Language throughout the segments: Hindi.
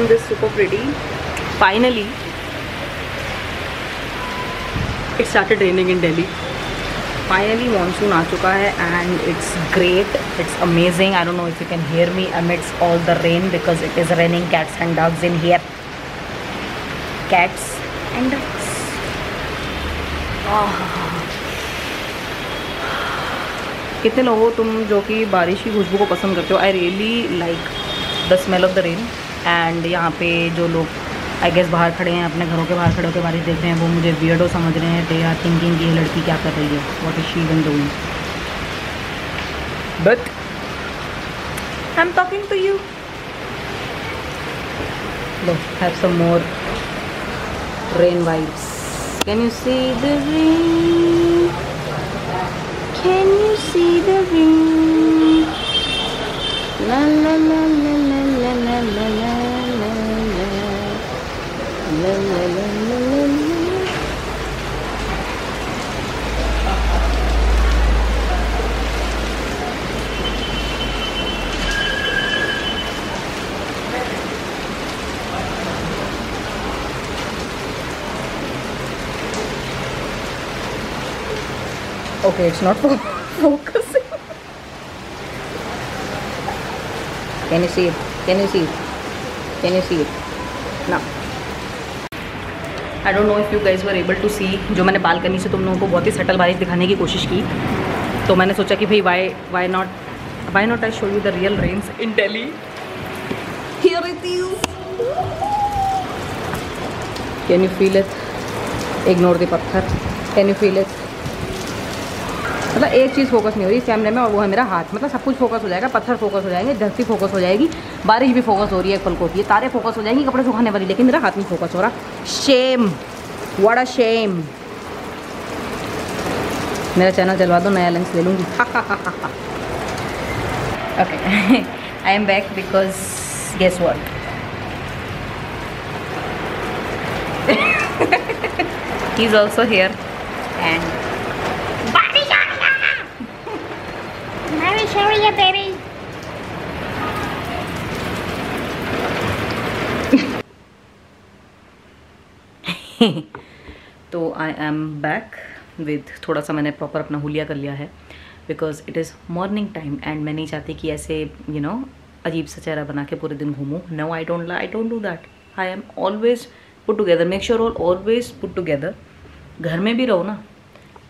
this super pretty. Finally, it started raining in Delhi. Finally, monsoon आ चुका है and it's great. It's amazing. I don't know if you can hear me amidst all the rain because it is raining cats and dogs in here. Cats and dogs. कितने लोग हो तुम जो कि बारिश की खुशबू को पसंद करते हो? I really like the smell of the rain. And यहाँ पे जो लोग आई गेस बाहर खड़े हैं, अपने घरों के बाहर खड़े होकर बारिश देख रहे हैं, वो मुझे वियर्डो समझ रहे हैं. दे आर थिंकिंग कि ये लड़की क्या कर रही है, what is she even doing. But I am talking to you. लो, have some more rain vibes. Can you see the rain? Can you see the rain? La la la la la la la la la. La, la, la, la, la, la. Okay, it's not focusing. Can you see it? Can you see it? Can you see it? No. I don't know if you guys were able to see. जो मैंने बालकनी से तुम लोगों को बहुत ही सटल बारिश दिखाने की कोशिश की, तो मैंने सोचा कि भाई why not I show you the real rains in Delhi. Here it is. Can you feel it? Ignore the पत्थर. Can you feel it? मतलब एक चीज़ फोकस नहीं हो रही इस कैमरे में और वो है मेरा हाथ. मतलब सब कुछ फोकस हो जाएगा, पत्थर फोकस हो जाएंगे, धरती फोकस हो जाएगी, बारिश भी फोकस हो रही है एक पल को, ये तारे फोकस हो जाएंगी, कपड़े सुखाने वाली, लेकिन मेरा हाथ नहीं फोकस हो रहा. Shame, what a shame. मेरा चैनल चलवा दो, नया लेंस ले लूँगी. Okay, I am back because guess what, he is also here and show you baby. तो आई एम बैक विद थोड़ा सा मैंने प्रॉपर अपना हुलिया कर लिया है because it is morning time and मैं नहीं चाहती कि ऐसे यू नो अजीब सा चेहरा बना के पूरे दिन घूमूँ. No, I don't do that. I am always put together. Make sure always put together. घर में भी रहो ना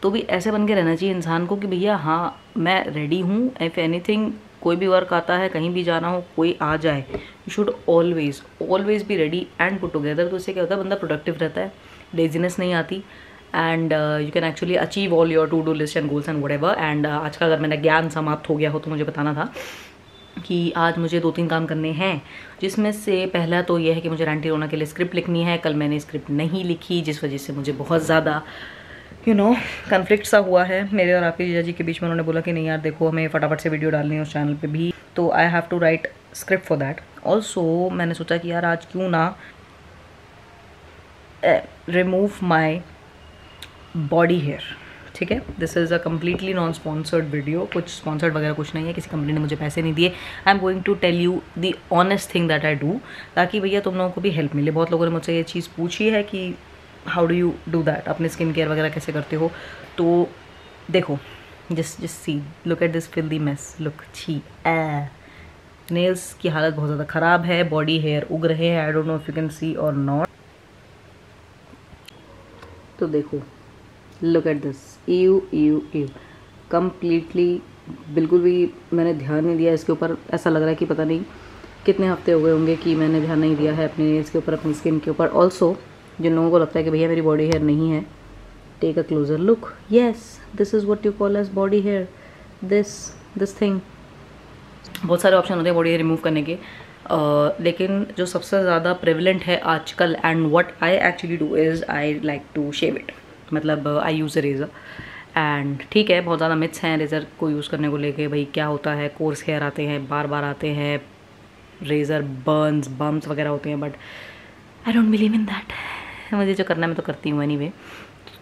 तो भी ऐसे बन के रहना चाहिए इंसान को कि भैया हाँ मैं रेडी हूँ. इफ़ एनीथिंग, कोई भी वर्क आता है, कहीं भी जाना हो, कोई आ जाए, you should always be ready and put together. तो उससे क्या होता है, बंदा प्रोडक्टिव रहता है, लेजीनेस नहीं आती and you can actually achieve all your to do list and goals and whatever. And आज का अगर मेरा ज्ञान समाप्त हो गया हो तो मुझे बताना था कि आज मुझे 2-3 काम करने हैं, जिसमें से पहला तो यह है कि मुझे रैंटी रोना के लिए स्क्रिप्ट लिखनी है. कल मैंने स्क्रिप्ट नहीं लिखी जिस वजह से मुझे बहुत ज़्यादा कन्फ्लिक्ट सा हुआ है मेरे और आपके जीजा जी के बीच में. उन्होंने बोला कि नहीं यार देखो हमें फटाफट से वीडियो डालनी है उस चैनल पे भी, तो I have to write script for that. Also मैंने सोचा कि यार आज क्यों ना रिमूव माई बॉडी हेयर. ठीक है, this is a completely non sponsored video. कुछ स्पॉन्सर्ड वगैरह कुछ नहीं है, किसी कंपनी ने मुझे पैसे नहीं दिए. I am going to tell you the honest thing that I do, ताकि भैया तुम लोगों को भी हेल्प मिले. बहुत लोगों ने मुझसे ये चीज़ पूछी है कि how do you do that, अपने स्किन केयर वगैरह कैसे करते हो. तो देखो, just see, look at this filthy mess, look, छी, नेल्स की हालत बहुत ज़्यादा ख़राब है, बॉडी हेयर उग रहे हैं. आई don't know if you can सी और नॉट. तो देखो, look at this, you completely, बिल्कुल भी मैंने ध्यान नहीं दिया इसके ऊपर. ऐसा लग रहा है कि पता नहीं कितने हफ्ते हो गए होंगे कि मैंने ध्यान नहीं दिया है अपने नेल्स के ऊपर, अपनी स्किन के ऊपर. ऑल्सो जिन लोगों को लगता है कि भैया मेरी बॉडी हेयर नहीं है, take a closer look. Yes, this is what you call as body hair. This thing. बहुत सारे ऑप्शन होते हैं बॉडी हेयर रिमूव करने के, लेकिन जो सबसे ज़्यादा प्रेवलेंट है आजकल and what I actually do is I like to shave it. मतलब I use a razor. And ठीक है, बहुत ज़्यादा मिथ्स हैं रेज़र को यूज़ करने को लेके. भाई क्या होता है, कोर्स हेयर आते हैं, बार बार आते हैं, रेज़र बर्न्स बम्स वगैरह होते हैं, but I don't believe in that. मुझे जो करना है मैं तो करती हूँ एनीवे.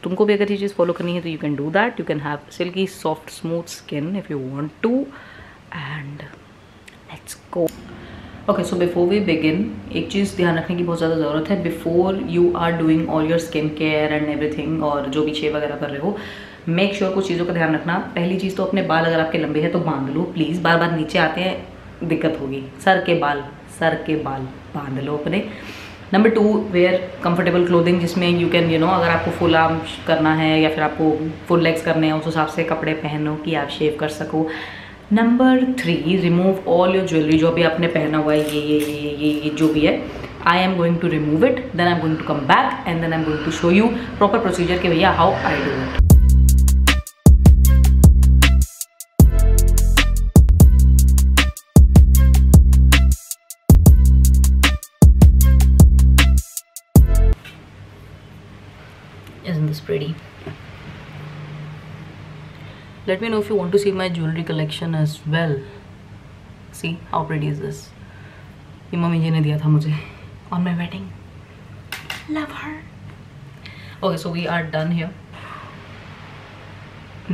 तुमको भी अगर ये चीज़ फॉलो करनी है तो you can do that. You can have silky soft smooth skin if you want to. And let's go. Okay, so before we begin, एक चीज़ ध्यान रखने की बहुत ज़्यादा ज़रूरत है. Before you are doing all your skin care and everything, और जो भी शेव वगैरह कर रहे हो, मेक श्योर कुछ चीज़ों का ध्यान रखना. पहली चीज़ तो अपने बाल अगर आपके लंबे हैं तो बांध लो प्लीज़. बार बार नीचे आते हैं, दिक्कत होगी. सर के बाल बांध लो अपने. नंबर 2, वेयर कंफर्टेबल क्लोथिंग, जिसमें यू कैन अगर आपको फुल आर्म करना है या फिर आपको फुल लेग्स करने हैं, उस हिसाब से कपड़े पहनो कि आप शेव कर सको. Number 3, remove all your jewellery. जो भी आपने पहना हुआ है, ये जो भी है, I am going to remove it. Then I am going to come back and then I am going to show you proper procedure के भैया how I do it. Isn't this pretty? Let me know if you want to see my jewelry collection as well. See how pretty is this? ये मम्मी जी ने दिया था मुझे on my wedding. Love her. Okay, so we are done here.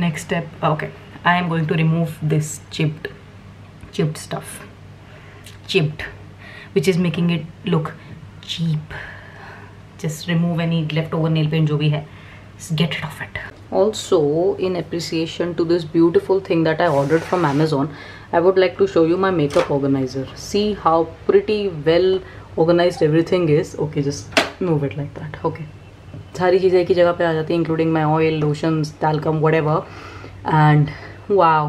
Next step. Okay, I am going to remove this chipped stuff. Chipped, which is making it look cheap. Just remove any leftover nail paint जो भी है. Just get rid of it. Also, in appreciation to this beautiful thing that I ordered from Amazon, I would like to show you my makeup organizer. See how pretty well organized everything is. Okay, just move it like that. Okay. सारी चीज़ें एक ही जगह पे आ जाती हैं, including my oil, lotions, talcum, whatever. And wow.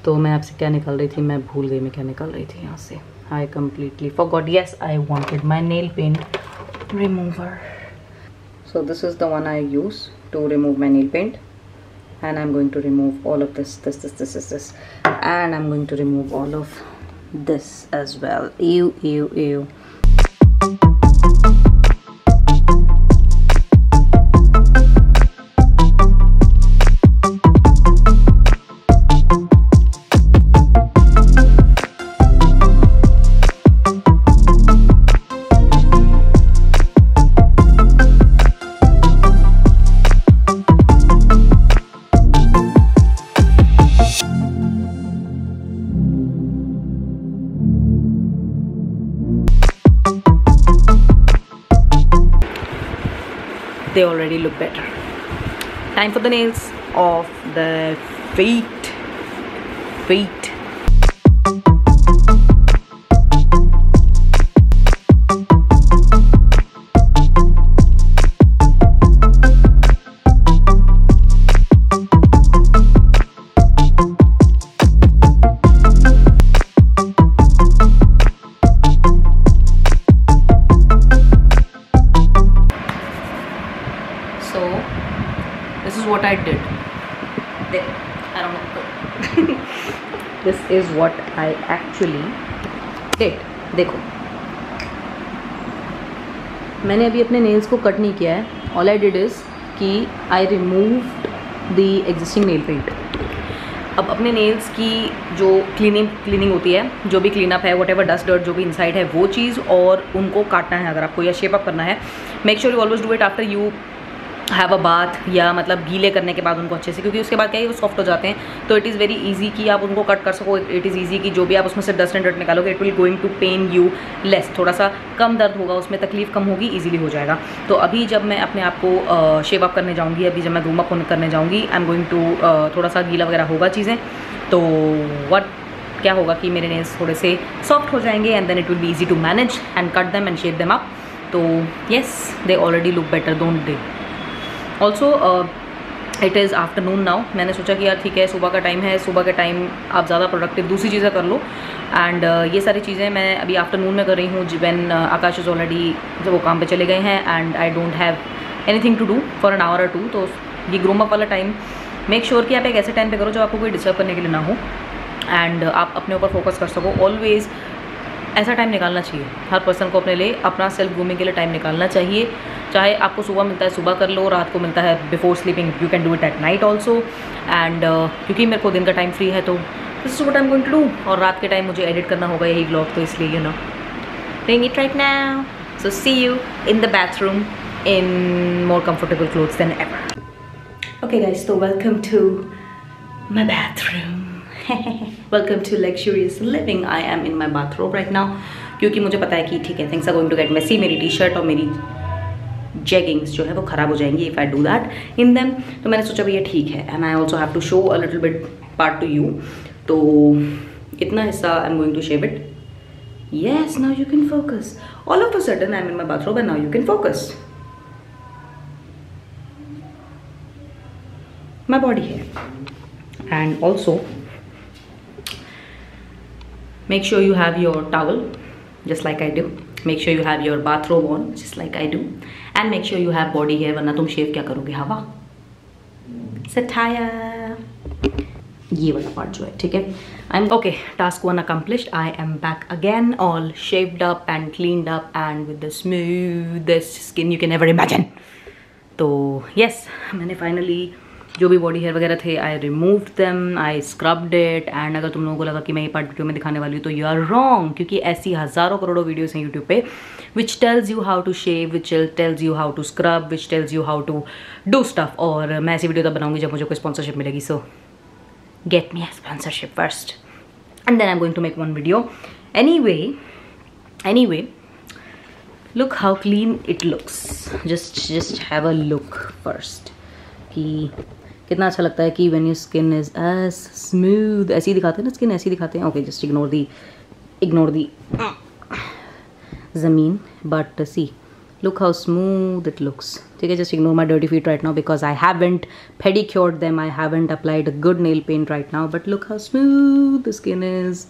तो मैं आपसे क्या निकाल रही थी, मैं भूल गई मैं क्या निकाल रही थी यहाँ से. I completely forgot. Yes, I wanted my nail paint remover. So this is the one I use to remove my nail paint, and I'm going to remove all of this, and I'm going to remove all of this as well. Ew. They already look better. Time for the nails of the feet. This is what I did. I don't know. This is what I actually did. देखो, मैंने अभी अपने नेल्स को कट नहीं किया है. All I did is कि I removed the existing nail paint. अब अपने नेल्स की जो क्लीनिंग होती है, जो भी क्लीन अप है, whatever dust dirt जो भी इनसाइड है वो चीज़, और उनको काटना है अगर आपको, या शेप अप करना है. Make sure you always do it after you have a bath, या मतलब गीले करने के बाद उनको अच्छे से, क्योंकि उसके बाद क्या है वो सॉफ्ट हो जाते हैं. तो इट इज़ वेरी इजी कि आप उनको कट कर सको. इट इज़ इजी कि जो भी आप उसमें से डस्ट एंड डर्ट निकालोगे, it will going to pain you less. थोड़ा सा कम दर्द होगा, उसमें तकलीफ कम होगी, ईजिली हो जाएगा. तो अभी जब मैं अपने आप को शेव अप करने जाऊँगी, अभी जब मैं ग्रूम अप करने जाऊँगी, आई एम गोइंग टू थोड़ा सा गीला वगैरह होगा चीज़ें, तो क्या होगा कि मेरे नेल्स थोड़े से सॉफ्ट हो जाएंगे, and then it will be easy to manage and cut them and shape them up. तो yes, they already look better, don't they. Also it is afternoon now. मैंने सोचा कि यार ठीक है, सुबह का टाइम है, सुबह के टाइम आप ज़्यादा प्रोडक्टिव दूसरी चीज़ें कर लो. एंड ये सारी चीज़ें मैं अभी आफ्टरनून में कर रही हूँ, व्हेन आकाश इज़ ऑलरेडी, वो काम पे चले गए हैं, and I don't have anything to do for an hour और 2. तो ये ग्रूम अप वाला टाइम मेक श्योर कि आप एक ऐसे टाइम पे करो जब आपको कोई डिस्टर्ब करने के लिए ना हो, एंड आप अपने ऊपर फोकस कर सको. ऑलवेज ऐसा टाइम निकालना चाहिए हर पर्सन को, अपने लिए, अपना सेल्फ ग्रूमिंग के लिए टाइम निकालना चाहिए. चाहे आपको सुबह मिलता है सुबह कर लो, रात को मिलता है before sleeping, you can do it at night also. And क्योंकि मेरे को दिन का टाइम फ्री है, तो this is what I am going to do. और रात के टाइम मुझे एडिट करना होगा यही व्लॉग, तो इसलिए you know doing it right now. So see you in the bathroom in more comfortable clothes than ever. Okay guys, so welcome to my bathroom. Welcome to luxurious living. I am in my bathrobe right now, क्योंकि मुझे पता है कि ठीक है things are going to get messy. मेरी टी शर्ट और मेरी जेगिंग्स जो है वो ख़राब हो जाएंगी if I do that in them. तो मैंने सोचा भैया ठीक है, and I also have to show a little bit part to you. तो इतना हिस्सा I am going to shave it. Yes, now you can focus. All of a sudden I am in my bathrobe and now you can focus. My body है, and also make sure you have your towel just like I do, make sure you have your bathrobe on just like I do, and make sure you have body hair, वरना तुम शेव क्या करोगे? हवा सटाया ये वाला पार्ट जो है, ठीक है। I'm okay, task 1 accomplished. I am back again, all shaved up and cleaned up and with the smoothest skin you can ever imagine. तो yes, मैंने finally जो भी बॉडी हेयर वगैरह थे I removed them, I scrubbed it. And अगर तुम लोगों को लगा कि मैं ये पार्ट वीडियो में दिखाने वाली हूँ तो यू आर रॉन्ग, क्योंकि ऐसी हज़ारों करोड़ों वीडियोस हैं यूट्यूब पे which tells you how to shave, which tells you how to scrub, which tells you how to do stuff. और मैं ऐसी वीडियो तब बनाऊंगी जब मुझे कोई स्पॉन्सरशिप मिलेगी। So get me a sponsorship first and then I am going to make one video. Anyway look how clean it looks. Just have a look first कि कितना अच्छा लगता है कि when your skin is as smooth, ऐसे ही दिखाते हैं ना, स्किन ऐसे ही दिखाते हैं। ओके, जस्ट इग्नोर दी ज़मीन, but see look how smooth it looks, ठीक है। just ignore my dirty feet right now because I haven't pedicured them, I haven't applied a good nail paint right now, but look how smooth the skin is.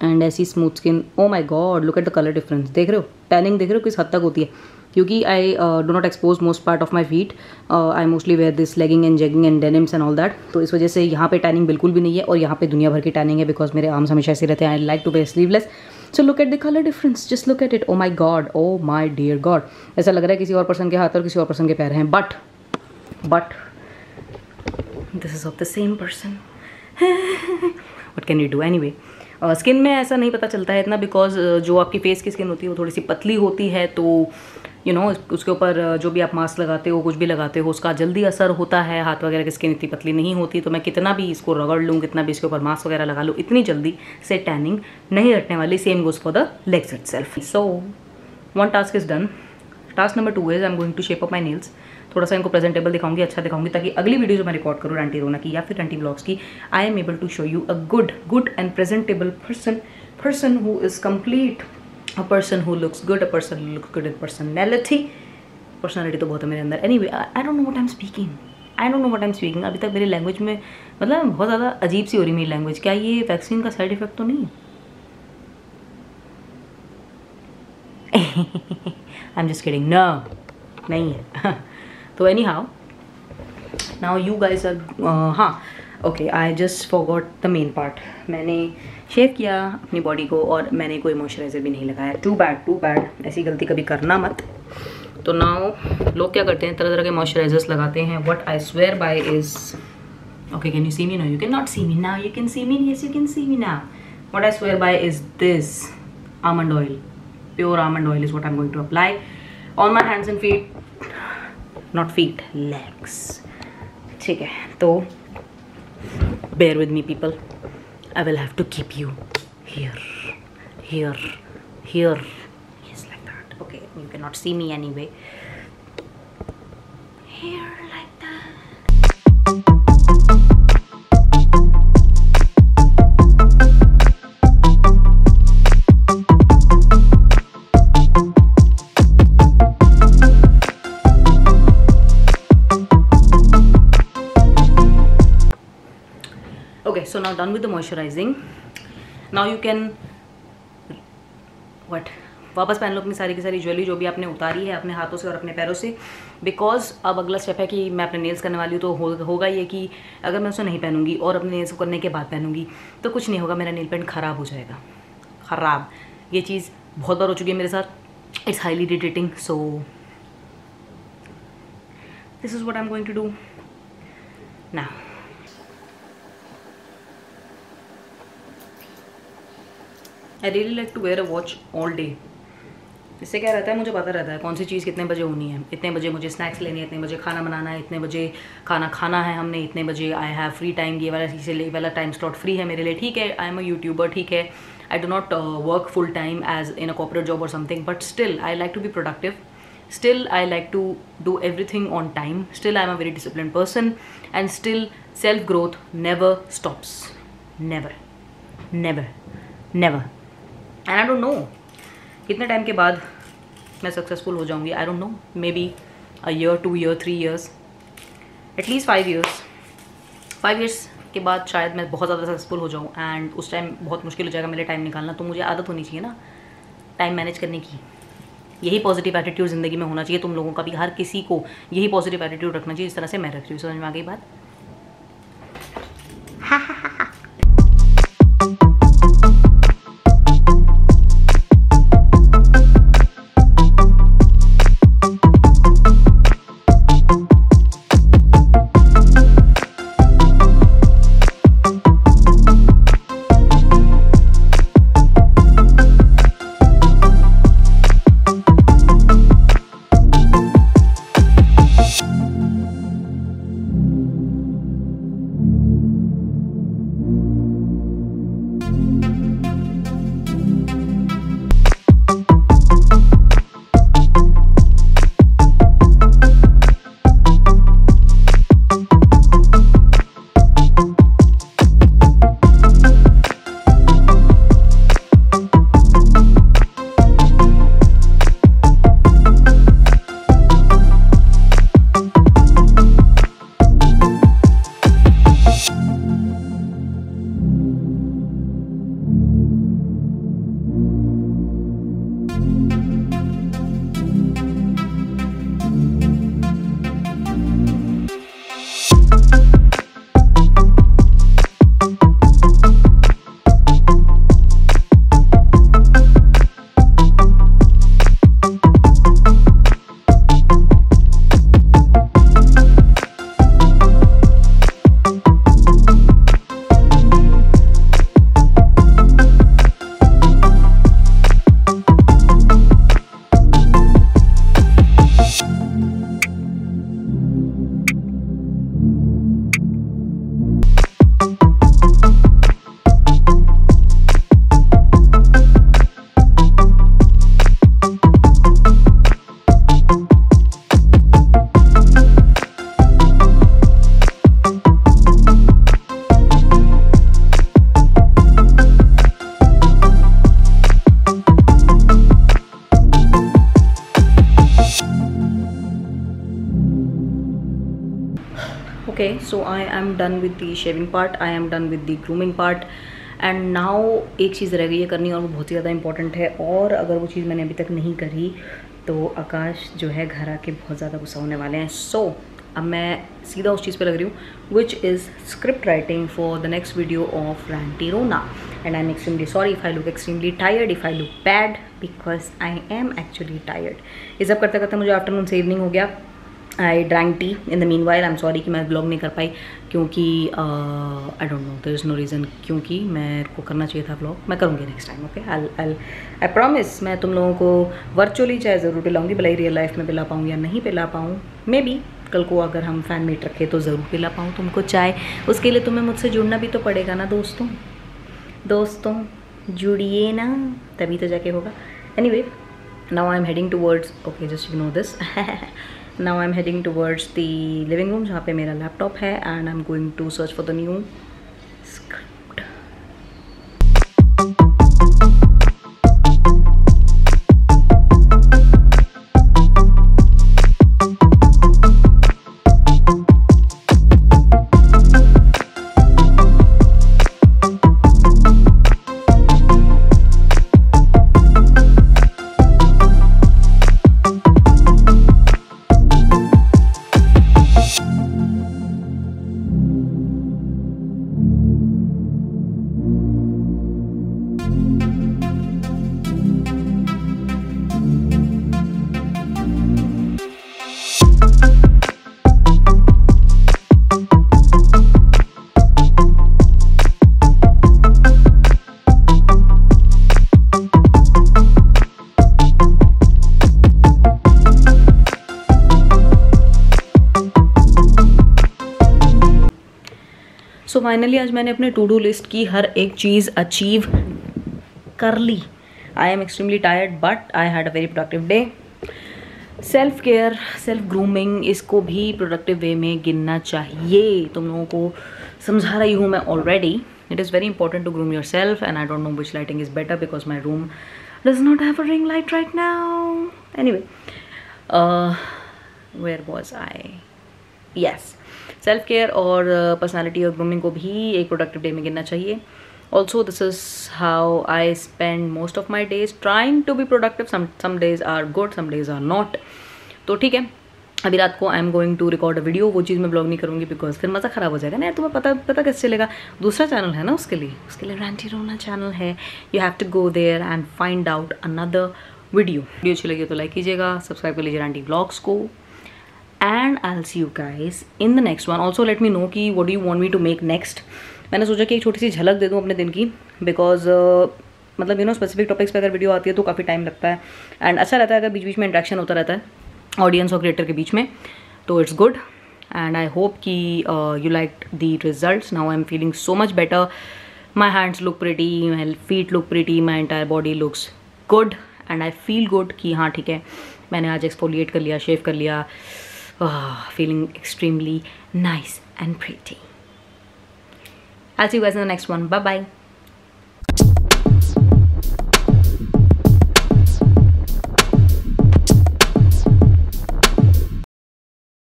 And ऐसी smooth skin, oh my God, look at the colour difference. देख रहे हो टैनिंग, देख रहे हो किस हद तक होती है, क्योंकि I do not expose most part of my feet. I mostly wear this legging and jegging and denims and all that. तो इस वजह से यहाँ पे टैनिंग बिल्कुल भी नहीं है, और यहाँ पे दुनिया भर की टैनिंग है बिकॉज मेरे आर्म्स हमेशा ऐसे रहते हैं। I like to be sleeveless. So look at the colour difference, just look at it. Oh my God, oh my dear God, ऐसा लग रहा है किसी और पर्सन के हाथ और किसी और पर्सन के पैर हैं, but this is of the same person. What can you do? Anyway, skin में ऐसा नहीं पता चलता है इतना, बिकॉज जो आपकी फेस की स्किन होती है वो थोड़ी सी पतली होती है, तो यू नो उसके ऊपर जो भी आप मास्क लगाते हो, कुछ भी लगाते हो, उसका जल्दी असर होता है। हाथ वगैरह की स्किन इतनी पतली नहीं होती, तो मैं कितना भी इसको रगड़ लूँ, कितना भी इसके ऊपर मास्क वगैरह लगा लूँ, इतनी जल्दी से टैनिंग नहीं हटने वाली। Same goes for the legs itself. So one task is done. Task number 2 is I am going to shape up my nails. थोड़ा सा इनको प्रेजेंटेबल दिखाऊंगी, अच्छा दिखाऊंगी, ताकि अगली वीडियो जो मैं रिकॉर्ड करूँ रंटी रोना की या फिर रंटी ब्लॉग्स की, I am able to show you a good and presentable person who is complete, a person who looks good, a person who looks good in personality तो बहुत है मेरे अंदर। Anyway, I don't know what I'm speaking. अभी तक मेरी लैंग्वेज में मतलब बहुत ज़्यादा अजीब सी हो रही मेरी लैंग्वेज। क्या ये वैक्सीन का साइड इफेक्ट तो नहीं है? I'm just kidding. No, नहीं है। तो anyhow, now you guys are हाँ okay, I just forgot the main part. मैंने शेव किया अपनी बॉडी को और मैंने कोई मॉइस्चराइज़र भी नहीं लगाया। टू बैड, ऐसी गलती कभी करना मत। तो नाउ लोग क्या करते हैं, तरह तरह के मॉइस्चराइजर्स लगाते हैं। What I swear by is, okay can you see me? No you can not see me now, you can see me, yes you can see me now. What I swear by is this almond oil, pure almond oil is what I am going to apply on my hands and feet, not feet, legs, ठीक है। तो bear with me people, I will have to keep you here, yes, like that. Okay, you cannot see me anyway, here like that. Okay, so now done with the moisturizing. Now you can what? वापस पहन लो अपनी सारी की सारी ज्वेलरी जो भी आपने उतारी है अपने हाथों से और अपने पैरों से, बिकॉज अब अगला स्टेप है कि मैं अपने नेल्स करने वाली हूँ। तो होगा ये कि अगर मैं उसे नहीं पहनूंगी और अपने नेल्स को करने के बाद पहनूंगी तो कुछ नहीं होगा, मेरा नेल पेंट ख़राब हो जाएगा। ख़राब, ये चीज़ बहुत बार हो चुकी है मेरे साथ। It's highly irritating. So this is what I am going to do now. I really like to wear a watch all day. इससे क्या रहता है, मुझे पता रहता है कौन सी चीज़ कितने बजे होनी है। इतने बजे मुझे स्नैक्स लेने हैं, इतने बजे खाना बनाना है, इतने बजे खाना खाना है हमने, इतने बजे आई हैव फ्री टाइम, ये वाला टाइम स्लॉट फ्री है मेरे लिए। ठीक है, आई एम अ यूट्यूबर, ठीक है, I do not work full time as in a corporate job और something, but still I like to be productive, still I like to do everything on time, still I'm a very disciplined person, and still self growth never stops, never never never. And I don't know कितने टाइम के बाद मैं सक्सेसफुल हो जाऊंगी, I don't know, maybe a year, 2 year, 3 years, at least 5 years. 5 years के बाद शायद मैं बहुत ज़्यादा सक्सेसफुल हो जाऊँ, एंड उस टाइम बहुत मुश्किल हो जाएगा मेरे टाइम निकालना। तो मुझे आदत होनी चाहिए ना टाइम मैनेज करने की। यही पॉजिटिव एटीट्यूड ज़िंदगी में होना चाहिए तुम लोगों का भी, हर किसी को यही पॉजिटिव एटीट्यूड रखना चाहिए, इस तरह से मैं रख रही हूँ। समझ में आ गई बात? Okay, so I am done with the shaving part, I am done with the grooming part, and now एक चीज़ रह गई है करनी, और वो बहुत ही ज़्यादा इंपॉर्टेंट है, और अगर वो चीज़ मैंने अभी तक नहीं करी तो आकाश जो है घर आके बहुत ज़्यादा गुस्सा होने वाले हैं। सो अब मैं सीधा उस चीज़ पे लग रही हूँ, which is script writing for the next video of Ranty Rona, and I am extremely sorry if I look extremely tired, if I look bad, because I am actually tired. ये सब करते करते मुझे आफ्टरनून से इवनिंग हो गया। I drank tea in the meanwhile. आई एम सॉरी कि मैं ब्लॉग नहीं कर पाई, क्योंकि I don't know, there is no reason, क्योंकि मेरे को करना चाहिए था ब्लॉग। मैं करूँगी next time, okay. I promise मैं तुम लोगों को वर्चुअली चाहे ज़रूर पिलाऊंगी, भले ही रियल लाइफ में पिला पाऊँ या नहीं पिला पाऊँ, मे बी कल को अगर हम फैन मीट रखें तो ज़रूर पिला पाऊँ तुमको चाय। उसके लिए तुम्हें मुझसे जुड़ना भी तो पड़ेगा ना दोस्तों जुड़िए ना, तभी तो जाके होगा। Anyway, now I am heading towards, okay just ignore this, now I am heading towards the living room जहाँ पे मेरा लैपटॉप है, and I am going to search for the new script. So finally आज मैंने अपने टू डू लिस्ट की हर एक चीज़ अचीव कर ली. I am extremely tired but I had a very productive day. Self care, self grooming, इसको भी प्रोडक्टिव वे में गिनना चाहिए. तुम लोगों को समझा रही हूँ मैं already. It is very important to groom yourself and I don't know which lighting is better because my room does not have a ring light right now. Anyway, where was I? Yes, self care और पर्सनैलिटी और ग्रूमिंग को भी एक प्रोडक्टिव डे में गिनना चाहिए. Also, this is how I spend most of my days trying to be productive. Some days are good, some days are not. तो ठीक है, अभी रात को I am going to record a video. वो चीज़ मैं ब्लॉग नहीं करूँगी बिकॉज फिर मज़ा ख़राब हो जाएगा ना. तुम्हें पता कैसे चलेगा? दूसरा चैनल है ना उसके लिए रैंटी रोना चैनल है. You have to go there and find out another video अच्छी लगी तो लाइक कीजिएगा, सब्सक्राइब कर लीजिए रैंटी व्लॉग्स को. And I will see you guys in the next one. Also let me know कि what do you want me to make next. मैंने सोचा कि एक छोटी सी झलक दे दूँ अपने दिन की बिकॉज मतलब यू नो स्पेसिफिक टॉपिक्स पे अगर वीडियो आती है तो काफ़ी टाइम लगता है एंड अच्छा रहता है अगर बीच बीच में इंटरेक्शन होता रहता है ऑडियंस और क्रिएटर के बीच में. तो it's good and I hope कि you like the results. Now I am feeling so much better. My hands look pretty, my feet look pretty, my entire body looks good and I feel good कि हाँ ठीक है मैंने आज एक्सफोलिएट कर लिया, शेव कर लिया. Feeling extremely nice and pretty. I'll see you guys in the next one. Bye bye.